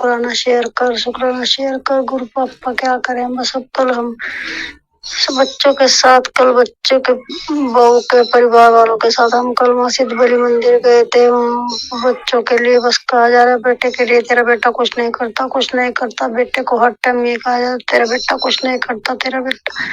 शुक्राना शेयर कर गुरु पापा। क्या करें बस अब कल हम सब बच्चों के साथ, कल बच्चों के बहू के परिवार वालों के साथ हम कल मस्जिद बड़ी मंदिर गए थे। बच्चों के लिए बस कहा जा रहा है बेटे के लिए, तेरा बेटा कुछ नहीं करता, कुछ नहीं करता। बेटे को हर टाइम ये कहा जाता तेरा बेटा कुछ नहीं करता, तेरा बेटा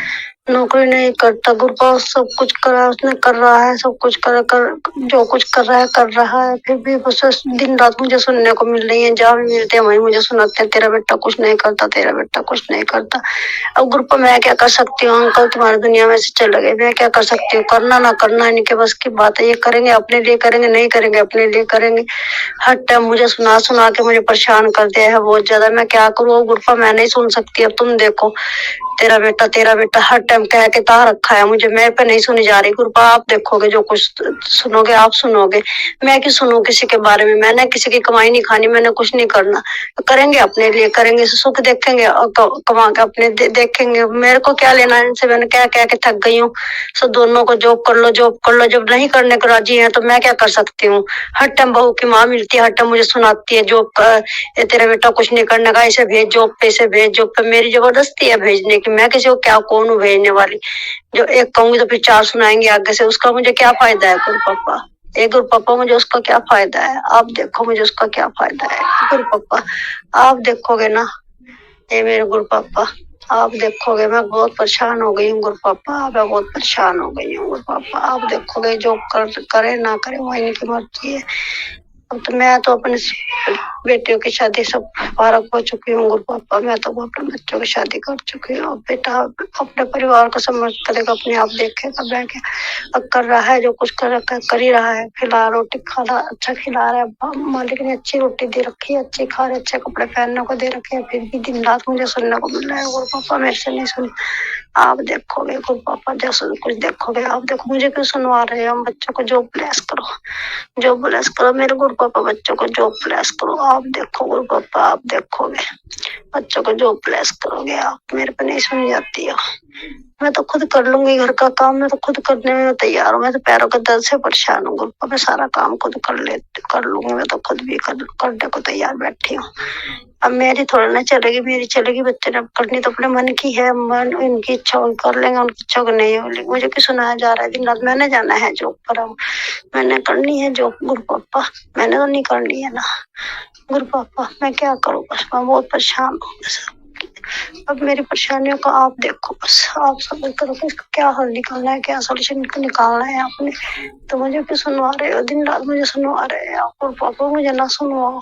नौकरी नहीं करता। गुरपाल सब कुछ करा उसने, कर रहा है सब कुछ जो कुछ कर रहा है। फिर भी बस दिन रात मुझे सुनने को मिल रही है, जहाँ भी मिलते हैं वही मुझे सुनाते हैं तेरा बेटा कुछ नहीं करता, तेरा बेटा कुछ नहीं करता। अब ग्रुप में मैं क्या कर सकती हूँ, अंकल तुम्हारी दुनिया में से चले गए, मैं क्या कर सकती हूँ। करना ना करना इनके बस की बात है, ये करेंगे अपने लिए करेंगे, नहीं करेंगे अपने लिए करेंगे। हर टाइम मुझे सुना सुना के मुझे परेशान कर दिया है बहुत ज्यादा। मैं क्या करूँ ग्रुप, मैं नहीं सुन सकती। अब तुम देखो तेरा बेटा हर टाइम कह के ता रखा है मुझे, मैं पे नहीं सुनी जा रही। गुरपा आप देखोगे जो कुछ सुनोगे आप सुनोगे, मैं क्यों सुनूं किसी के बारे में। मैंने किसी की कमाई नहीं खानी, मैंने कुछ नहीं करना। करेंगे अपने लिए करेंगे, सुख देखेंगे और कमा के अपने देखेंगे। मेरे को क्या लेना इनसे, मैंने कह के थक गई हूँ। सो दोनों को जॉब कर लो जॉब कर लो, जब नहीं करने को राजी है तो मैं क्या कर सकती हूँ। हर टाइम बहू की माँ मिलती है, हर टाइम मुझे सुनाती है जॉब कर, तेरा बेटा कुछ नहीं करने का, इसे भेज जॉब पे, इसे भेज जॉब पे। मेरी जबरदस्ती है भेजने की, मैं किसी को क्या कौन हूँ भेजने वाली। जो एक कहूंगी तो फिर चार सुनाएंगे आगे से, उसका मुझे क्या फायदा है गुरु पापा। ए गुरु पापा मुझे उसका क्या फायदा है, आप देखो मुझे उसका क्या फायदा है गुरु पापा। आप देखोगे ना ये मेरे गुरु पापा, आप देखोगे। मैं बहुत परेशान हो गई हूँ गुरु पापा, मैं बहुत परेशान हो गई हूँ गुरु पापा। आप देखोगे जो करे ना करे वो इनकी मर्जी है। अब तो मैं तो अपने बेटियों की शादी सब पारक हो चुकी हूँ गुरु पापा। मैं तो अपने बच्चों की शादी कर चुकी हूँ। अब बेटा अपने परिवार को समझ करेगा, अपने आप देखेगा बैठ के। अब कर रहा है जो कुछ कर ही रहा है। खिला रोटी खाना अच्छा खिला रहा है, मालिक ने अच्छी रोटी दे रखी है, अच्छी खा रहे, अच्छे कपड़े पहनने को दे रखे हैं। फिर भी दिन रात मुझे सुनने को मिल रहा है गुरु पापा, मेरे से नहीं सुन। आप देखोगे गुरु पापा जैसे कुछ देखोगे, आप देखो मुझे क्यों सुनवा रहे हो। हम बच्चों को जो ब्लेस करो, जो ब्लेस करो मेरे गुरु पापा, बच्चों को जो ब्लेस करो। आप देखो गुरु पापा, आप देखोगे बच्चों को जो ब्लेस करोगे आप। मेरे पे नहीं सुन जाती हो, मैं तो खुद कर लूंगी घर का काम, मैं तो खुद करने में तैयार हूँ। मैं तो पैरों के दर्द से परेशान हूँ गुरु पापा, मैं सारा काम खुद कर लूंगी। मैं तो खुद भी करने को तैयार बैठी हूँ। अब मेरी थोड़ा ना चलेगी, मेरी चलेगी। बच्चे ने करनी तो अपने मन की है, मन इनकी इच्छा कर लेंगे, उनकी इच्छा को नहीं होगी। मुझे क्यों सुनाया जा रहा है दिन रात। मैंने जाना है जॉब पर, अब मैंने करनी है जॉब गुरु पापा, मैंने तो नहीं करनी है ना गुरु पापा। मैं क्या करूँ बस, मैं बहुत परेशान हूँ बस। अब मेरी परेशानियों को आप देखो बस, आप समझ करो कि इसका क्या हल निकालना है, क्या सोल्यूशन निकालना है आपने। तो मुझे क्यों सुनवा रहे हो दिन रात, मुझे सुनवा रहे हैं आप गुरु पापा। मुझे ना सुनवाओ,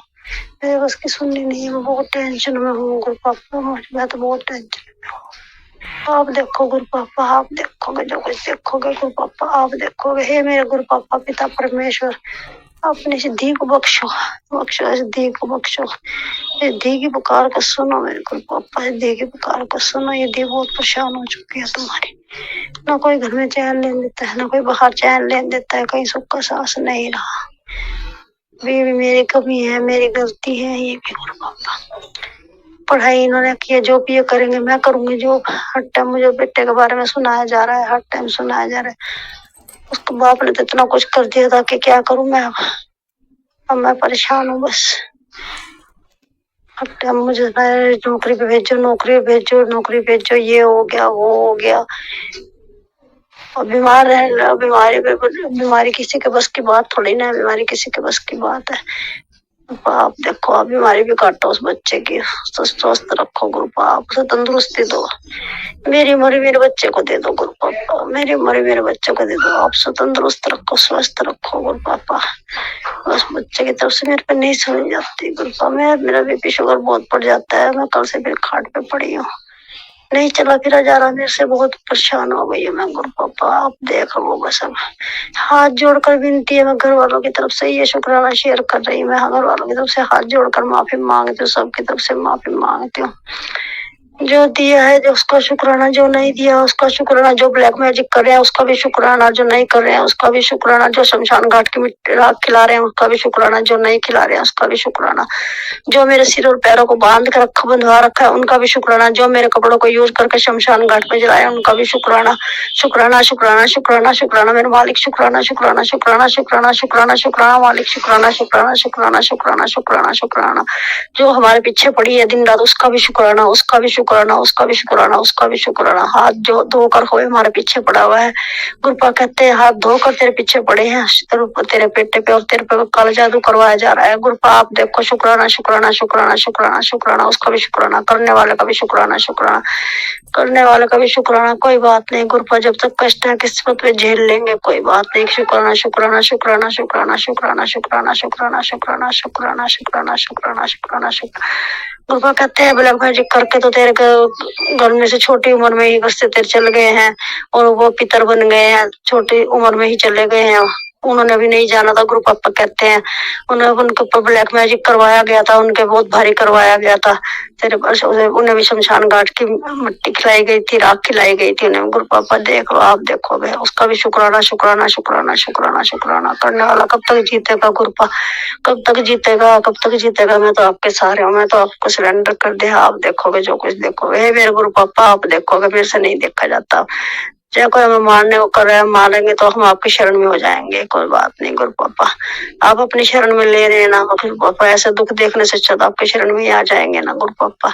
मेरे बस की सुननी नहीं है। मैं बहुत टेंशन में हूँ गुरु पापा, मैं तो बहुत टेंशन में हूँ। आप देखो गुरु पापा, आप देखोगे जो कुछ देखोगे गुरु पापा, आप देखोगे। हे मेरे गुरु पापा पिता परमेश्वर, अपनी सिद्धि को बख्शो, बख्शो सिद्धि को बख्शो। सिद्धि की पुकार को सुनो मेरे गुरु पापा, सिद्धि की पुकार को सुनो। ये दी बहुत परेशान हो चुकी है तुम्हारी, ना कोई घर में चैन लेने देता है, ना कोई बाहर चैन लेने देता है, कहीं सुख का सांस नहीं रहा। भी मेरी कमी है, मेरी गलती है ये भी गुरु पापा। पढ़ाई इन्होंने की, जो भी ये करेंगे मैं करूंगी जो। हर टाइम मुझे बेटे के बारे में सुनाया जा रहा है, हर टाइम सुनाया जा रहा है। उसके बाप ने तो इतना कुछ कर दिया था कि क्या करूं मैं अब मैं परेशान हूँ बस। हर टाइम मुझे नौकरी पे भेजो, नौकरी भेजो, नौकरी भेजो, ये हो गया वो हो गया। और बीमार है, बीमारी किसी के बस की बात थोड़ी ना है, बीमारी किसी के बस की बात है। आप देखो आप बीमारी भी काटो उस बच्चे की, स्वस्थ रखो गुरु पापा, उसे तंदुरुस्ती दो। मेरी उम्र मेरे बच्चे को दे दो गुरु पापा, मेरी उम्र मेरे बच्चे को दे दो। आप उसे तंदुरुस्त रखो, स्वस्थ रखो गुरु पापा। बस बच्चे की तरफ से मेरे पे नहीं सुनी जाती गुरु पापा। मेरा बीपी शुगर बहुत बढ़ जाता है, मैं कल से फिर खाट पे पड़ी हूँ, नहीं चला फिरा जा रहा मेरे से, बहुत परेशान हो गई हूँ मैं गुरु पापा। आप देख लो बस, अब हाथ जोड़कर विनती है मैं घर वालों की तरफ से, ये शुक्राना शेयर कर रही हूँ मैं घर वालों की तरफ से, हाथ जोड़कर माफी मांगती हूँ, सबकी तरफ से माफी मांगती हूँ। जो दिया है जो उसका शुक्राना, जो नहीं दिया उसका शुक्राना, जो ब्लैक मैजिक कर रहे हैं उसका भी शुक्राना, जो नहीं कर रहे हैं उसका भी शुक्राना, जो शमशान घाट की मिट्टी राख खिला रहे हैं उसका भी शुक्राना, जो नहीं खिला रहे हैं उसका भी शुक्राना, जो मेरे सिर और पैरों को बांध कर रखा बंधवा रखा है उनका भी शुक्राना, जो मेरे कपड़ों को यूज करके शमशान घाट में जलाया उनका भी शुक्राना। शुक्राना शुक्राना शुक्राना शुक्राना मेरे मालिक, शुक्राना शुक्राना शुक्राना शुक्राना शुक्राना शुक्राना मालिक, शुक्राना शुक्राना शुक्राना शुक्राना शुक्राना शुक्राना। जो हमारे पीछे पड़ी है दिन रात उसका भी शुक्राना, उसका भी शुक्राना, उसका भी शुक्राना, उसका भी शुक्राना। हाथ जो धोकर होए हमारे पीछे पड़ा हुआ है, गुरुपा कहते हैं हाथ धोकर तेरे पीछे पड़े हैं, तेरे पेटे पे और तेरे पे काला जादू करवाया जा रहा है। गुरुपा आप देखो, शुक्राना शुक्राना शुक्राना शुक्राना शुक्राना, उसका भी शुक्राना, करने वाले का भी शुक्राना, शुक्राना करने वाले का भी शुक्राना। कोई बात नहीं गुरुपा, जब तक कष्ट है किस्मत पे झेल लेंगे, कोई बात नहीं। शुक्राना शुक्राना शुक्राना शुक्राना शुक्राना शुक्राना शुक्राना शुक्राना शुक्राना शुक्राना शुक्राना शुक्राना शुक्राना। गुरुपा कहते हैं ब्लैक मैजिक करके तो तेरे घर में से छोटी उम्र में ही घर से तेरे चल गए हैं और वो पितर बन गए हैं, छोटी उम्र में ही चले गए हैं। उन्होंने अभी नहीं जाना था। गुरु पापा कहते हैं उन्हें उनके ऊपर ब्लैक मैजिक करवाया गया था, उनके बहुत भारी करवाया गया था। तेरे पास उन्हें भी शमशान घाट की मिट्टी खिलाई गई थी, राख खिलाई गई थी उन्हें। गुरु पापा देख लो, आप देखोगे, उसका भी शुक्राना शुक्राना शुक्राना शुक्राना शुक्राना। करने वाला कब तक जीतेगा गुरुपा, कब तक जीतेगा, कब तक जीतेगा। मैं तो आपके सहारे हूँ, मैं तो आपको सरेंडर कर दिया। आप देखोगे जो कुछ देखोगे। हे मेरे गुरु पापा आप देखोगे, मेरे से नहीं देखा जाता। चाहे कोई हमें मारने को कर रहा है, मारेंगे तो हम आपकी शरण में हो जाएंगे, कोई बात नहीं गुरु पापा। आप अपनी शरण में ले रहे हैं ना गुरु पापा, ऐसे दुख देखने से अच्छा तो आपके शरण में ही आ जाएंगे ना गुरु पापा।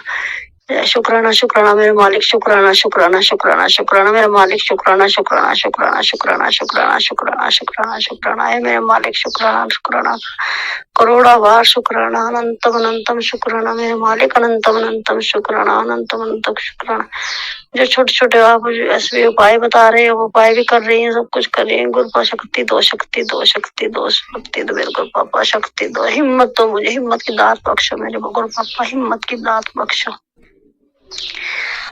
शुक्राना शुक्राना मेरे मालिक, शुक्राना शुक्राना शुक्राना शुक्राना मेरे मालिक, शुक्राना शुक्राना शुक्राना शुक्राना शुक्राना शुक्राना शुक्राना शुक्राना है मेरे मालिक, शुक्राना शुक्राना करोड़ा बार शुक्राना, अनंतम अनंतम शुक्राना मेरे मालिक, अनंतम अनंतम शुक्राना, अनंतम अनंतम शुक्राना। जो छोटे छोटे आप ऐसे भी उपाय बता रहे हैं वो उपाय भी कर रही हैं, सब कुछ कर रही हैं। गुरुपा शक्ति दो, शक्ति दो, शक्ति दो, शक्ति दो मेरे गुरु पापा, शक्ति दो, हिम्मत दो मुझे, हिम्मत की दात बख्शो मेरे गुरु पापा, हिम्मत की दात बख्शो।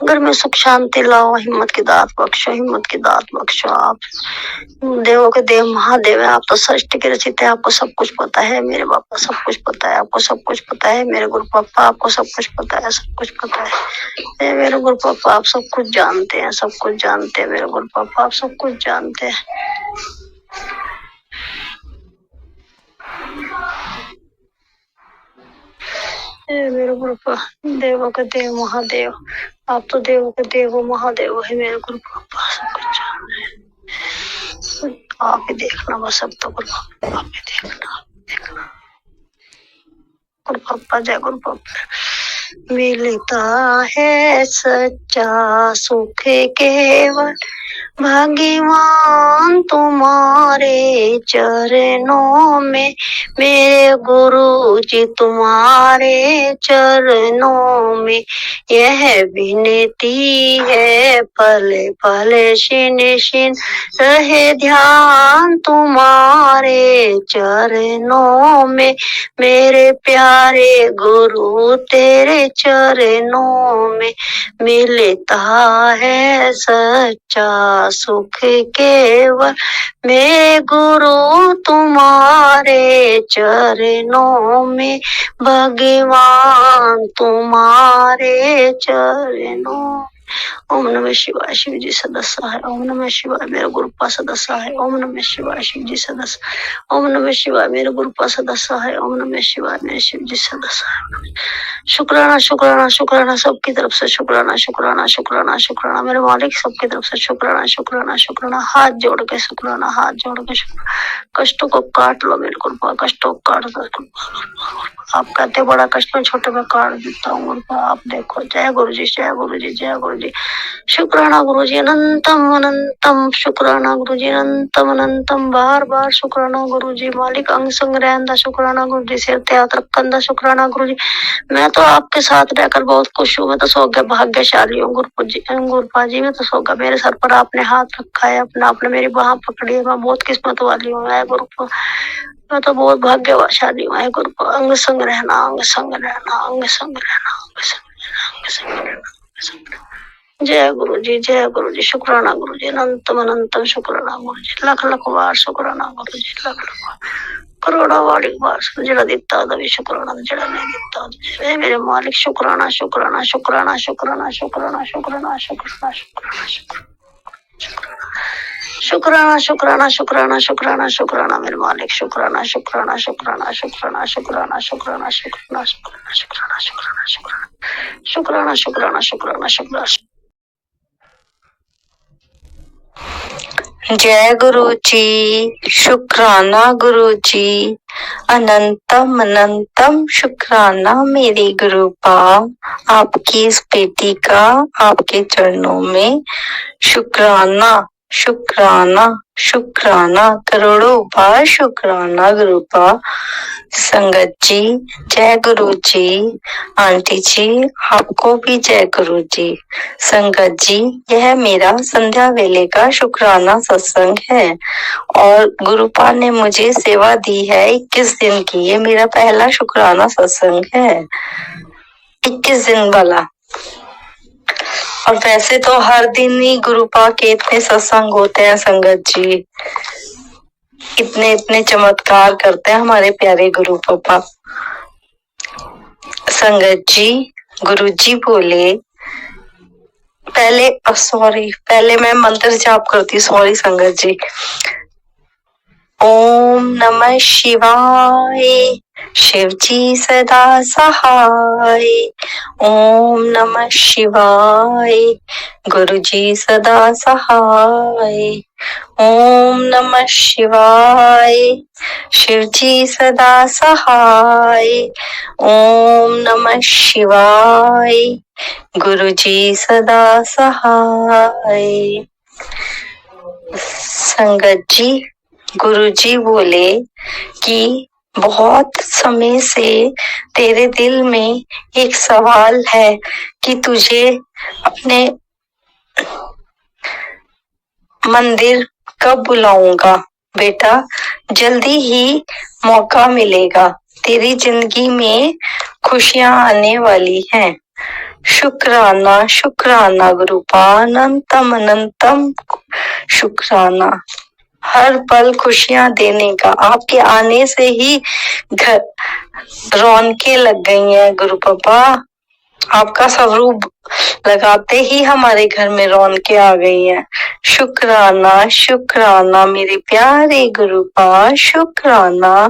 घर में सुख शांति लाओ, हिम्मत की दात बख्शो, हिम्मत की दात बख्शो। आप देवों के देव महादेव है, आप तो सृष्टि के रचित है, आपको सब कुछ पता है मेरे पापा, सब कुछ पता है आपको, सब कुछ पता है मेरे गुरु पापा, आपको सब कुछ पता है, सब कुछ पता है मेरे गुरु पापा। आप सब कुछ जानते हैं, सब कुछ जानते हैं मेरे गुरु पापा, आप सब कुछ जानते हैं मेरे गुरु पापा। देवों के देव महादेव, आप तो देवों के देव महादेव है मेरे गुरु पापा, सब कुछ जान रहे हैं। आप ही देखना बस, अब तो गुरु पापा आप ही देखना, देखना गुरु पापा। जय गुरु पापा। मिलता है सच्चा सुख केवल भगवान तुम्हारे चरणों में, मेरे गुरु जी तुम्हारे चरणों में। यह विनती है पल पल शिन शिन रहे ध्यान तुम्हारे चरणों में, मेरे प्यारे गुरु तेरे चरणों में। मिलता है सच्चा सुख केवल मेरे गुरु तुम्हारे चरणों में, भगवान तुम्हारे चरणों। ओम नमः शिवाय, शिव जी सदस्य है। ओम नमः शिवाय, मेरे गुरुपा सदस्य है। ओम नमः शिवाय, शिव जी सदस्य। ओम नमः शिवाय, मेरे गुरुपा सदस्य है। ओम नमः शिवाय, मेरे शिव जी सदस्य है। शुक्राना शुक्राना शुक्राना सबकी तरफ से, शुक्राना शुक्राना शुक्राना शुक्राना मेरे मालिक, सबकी तरफ से शुक्राना शुक्राना शुक्राना। हाथ जोड़ के शुक्राना, हाथ जोड़ के शुक्राना। कष्टों को काट लो मेरे गुरुपा, कष्टों को काट दो। आप कहते बड़ा कष्ट में छोटे में काट देता हूँ गुरुपा, आप देखो। जय गुरु जी, जय गुरु जी, जय गुरु जी। शुक्राना गुरु जी, अनंतम अनंतम शुक्राना गुरु जी, अनंतम अनंतम बार बार शुक्राना गुरु जी। मालिक अंग संग रहंदा शुक्राना गुरु जी, सिर ते हाथ रखंदा शुक्राना गुरु जी। मैं तो आपके साथ रहकर बहुत खुश हूँ, मैं तो सौभाग्य भाग्यशाली हूँ गुरुपा जी, गुरुपा जी। मैं तो सौगा, मेरे सर पर आपने हाथ रखा है अपना, आपने मेरी बाह पकड़ी है, मैं बहुत किस्मत वाली हूँ गुरुपा, मैं तो बहुत भाग्यशाली हूँ गुरुपा। अंग संग रहना, अंग संग रहना, अंग संग रहना, अंग संग रहना, अंग संग रहना, अंग संग रहना। जय गुरु जी, जय गुरु जी। शुक्राना गुरु जी, अनंतम अनंतम शुक्राना गुरु जी, लख लख बार शुक्राना गुरु जी, लख लख बार। करोड़ा वाली बार जड़ा दिता दबी शुक्राना जड़ा नहीं दिता हे मेरे मालिक शुक्राना शुक्राना शुक्राना शुक्राना शुक्राना शुक्राना शुक्राना शुक्राना शुक्राना शुक्राना शुक्राना शुक्राना मेरे मालिक शुक्राना शुक्राना शुक्राना शुक्राना शुक्राना शुक्राना शुक्राना शुक्राना शुक्राना शुक्राना शुक्राना शुक्राना शुक्राना शुक्राना। जय गुरु जी, शुक्राना गुरु जी, अनंतम अनंतम शुक्राना मेरे गुरु पाव, आपकी इस बेटी का आपके चरणों में शुक्राना शुक्राना शुक्राना, करोड़ों बार शुक्राना गुरु पाव। संगत जी जय गुरु जी, आंटी जी आपको भी जय गुरु जी। संगत जी यह मेरा संध्या वेले का शुक्राना सत्संग है और गुरुपा ने मुझे सेवा दी है 21 दिन की। ये मेरा पहला शुक्राना सत्संग है, 21 दिन वाला। और वैसे तो हर दिन ही गुरुपा के इतने सत्संग होते हैं संगत जी, इतने इतने चमत्कार करते हैं हमारे प्यारे गुरु पापा। संगत जी गुरु जी बोले पहले मैं मंत्र जाप करती, सॉरी संगत जी। ओम नमः शिवाय, शिव जी सदा सहाय। ओम नमः शिवाय, गुरु जी सदा सहाय। ओम नमः शिवाय, शिव जी सदा सहाय। ओम नमः शिवाय, गुरु जी सदा सहाय। संगत जी गुरु जी बोले कि बहुत समय से तेरे दिल में एक सवाल है कि तुझे अपने मंदिर कब बुलाऊंगा। बेटा जल्दी ही मौका मिलेगा, तेरी जिंदगी में खुशियां आने वाली हैं। शुक्राना शुक्राना गुरुपा, अनंतम अनंतम शुक्राना। हर पल खुशियां देने का, आपके आने से ही घर रौनकें लग गई हैं गुरु पापा। आपका स्वरूप लगाते ही हमारे घर में रौनकें आ गई हैं। शुक्राना शुक्राना मेरे प्यारे गुरुपा, शुक्राना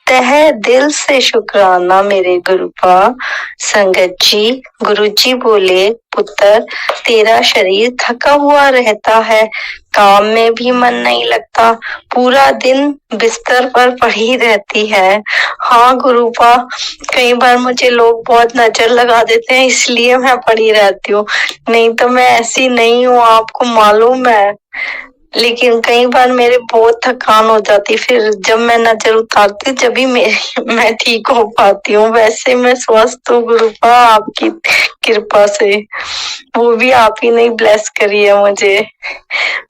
तह दिल से शुक्राना मेरे गुरुपा। संगत जी गुरु जी बोले पुत्र तेरा शरीर थका हुआ रहता है, काम में भी मन नहीं लगता, पूरा दिन बिस्तर पर पड़ी रहती है। हाँ गुरुपा, कई बार मुझे लोग बहुत नजर लगा देते हैं इसलिए मैं पड़ी रहती हूँ, नहीं तो मैं ऐसी नहीं हूँ, आपको मालूम है। लेकिन कई बार मेरे बहुत थकान हो जाती, फिर जब मैं नजर उतारती जब भी मैं ठीक हो पाती हूँ। वैसे मैं स्वस्थ हूँ गुरुपा, आपकी कृपा से, वो भी आप ही ने ब्लेस करी है मुझे।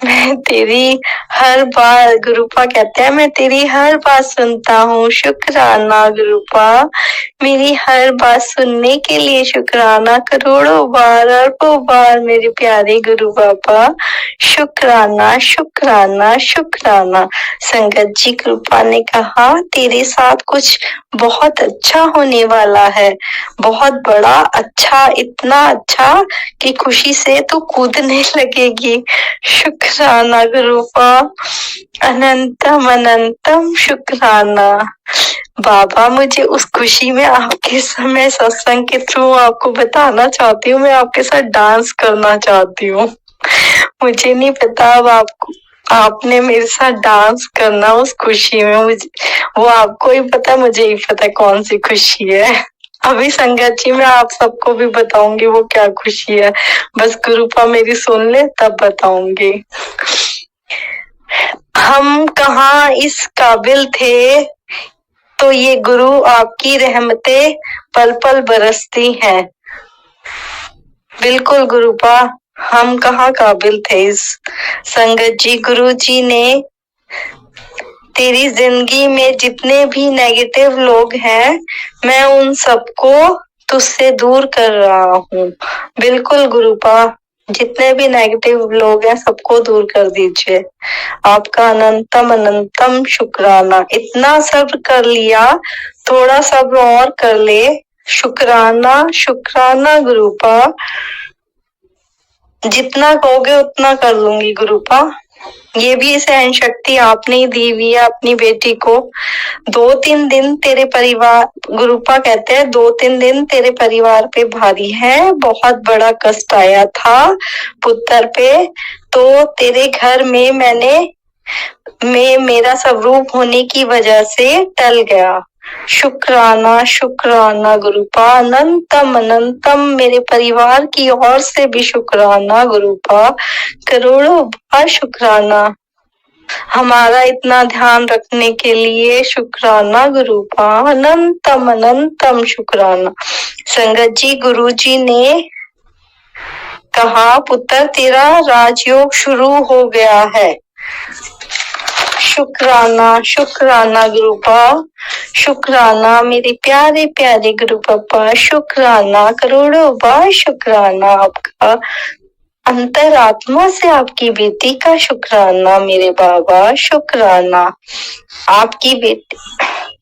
मैं तेरी हर बात, गुरुपा कहते हैं मैं तेरी हर बात सुनता हूँ। शुक्राना गुरुपा, मेरी हर बात सुनने के लिए शुक्राना, करोड़ों बार अरबों बार मेरे प्यारे गुरु पापा। शुक्राना शुक्राना शुक्राना। संगत जी कृपा ने कहा तेरे साथ कुछ बहुत अच्छा होने वाला है, बहुत बड़ा अच्छा, इतना अच्छा कि खुशी से तू कूदने लगेगी। शुक्राना गुरुपा, अनंतम अनंतम शुक्राना। बाबा मुझे उस खुशी में आपके समय सत्संग के थ्रू आपको बताना चाहती हूँ, मैं आपके साथ डांस करना चाहती हूँ। मुझे नहीं पता अब आपने मेरे साथ डांस करना उस खुशी में, मुझे वो आपको ही पता, मुझे ही पता कौन सी खुशी है। अभी संगत जी मैं आप सबको भी बताऊंगी वो क्या खुशी है, बस गुरुपा मेरी सुन ले तब बताऊंगी। हम कहाँ इस काबिल थे तो ये गुरु आपकी रहमतें पल पल बरसती हैं। बिल्कुल गुरुपा, हम कहाँ काबिल थे इस। संगत जी गुरु जी ने तेरी जिंदगी में जितने भी नेगेटिव लोग हैं, मैं उन सबको तुझसे दूर कर रहा हूँ। बिल्कुल गुरुपा, जितने भी नेगेटिव लोग हैं सबको दूर कर दीजिए। आपका अनंतम अनंतम शुक्राना। इतना सब्र कर लिया, थोड़ा सब्र और कर ले। शुक्राना शुक्राना गुरुपा, जितना कहोगे उतना कर लूंगी गुरुपा। ये भी सहन शक्ति आपने ही दी हुई है अपनी बेटी को। 2-3 दिन तेरे परिवार, गुरुपा कहते हैं 2-3 दिन तेरे परिवार पे भारी है। बहुत बड़ा कष्ट आया था पुत्र पे, तो तेरे घर में मेरा स्वरूप होने की वजह से टल गया। शुक्राना शुक्राना गुरुपा, अनंतम अनंतम मेरे परिवार की ओर से भी शुक्राना गुरुपा, करोड़ों बार शुक्राना। हमारा इतना ध्यान रखने के लिए शुक्राना गुरुपा, अनंतम अनंतम शुक्राना। संगत जी, गुरु जी ने कहा पुत्र तेरा राजयोग शुरू हो गया है। शुक्राना शुक्राना गुरुपा, शुक्राना मेरे प्यारे प्यारे गुरु पापा, शुक्राना करोड़ों बार शुक्राना आपका। अंतरात्मा से आपकी बेटी का शुक्राना मेरे बाबा, शुक्राना आपकी बेटी,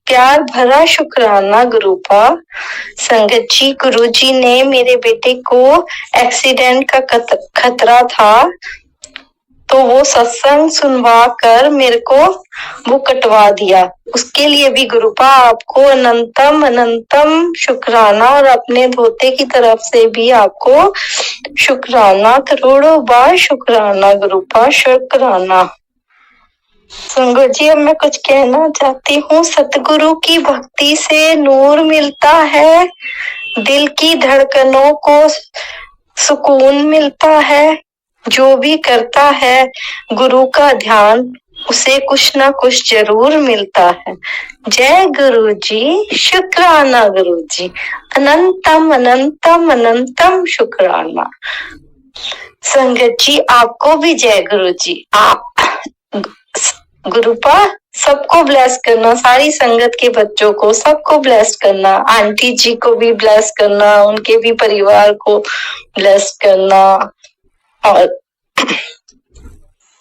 प्यार भरा शुक्राना गुरुपा। संगत जी, गुरु जी ने मेरे बेटे को एक्सीडेंट का खतरा था, तो वो सत्संग सुनवा कर मेरे को वो कटवा दिया। उसके लिए भी गुरुपा आपको अनंतम अनंतम शुक्राना, और अपने धोते की तरफ से भी आपको शुक्राना, करोड़ों बार शुक्राना गुरुपा, शुक्राना। संगत जी, अब मैं कुछ कहना चाहती हूँ। सतगुरु की भक्ति से नूर मिलता है, दिल की धड़कनों को सुकून मिलता है। जो भी करता है गुरु का ध्यान, उसे कुछ ना कुछ जरूर मिलता है। जय गुरु जी, शुक्राना गुरु जी, अनंतम अनंतम अनंतम शुक्राना। संगत जी, आपको भी जय गुरु जी। गुरुपा सबको ब्लेस करना, सारी संगत के बच्चों को सबको ब्लेस करना, आंटी जी को भी ब्लेस करना, उनके भी परिवार को ब्लेस करना। और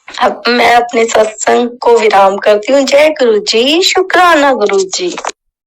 अब मैं अपने सत्संग को विराम करती हूँ। जय गुरु जी, शुक्राना गुरु जी।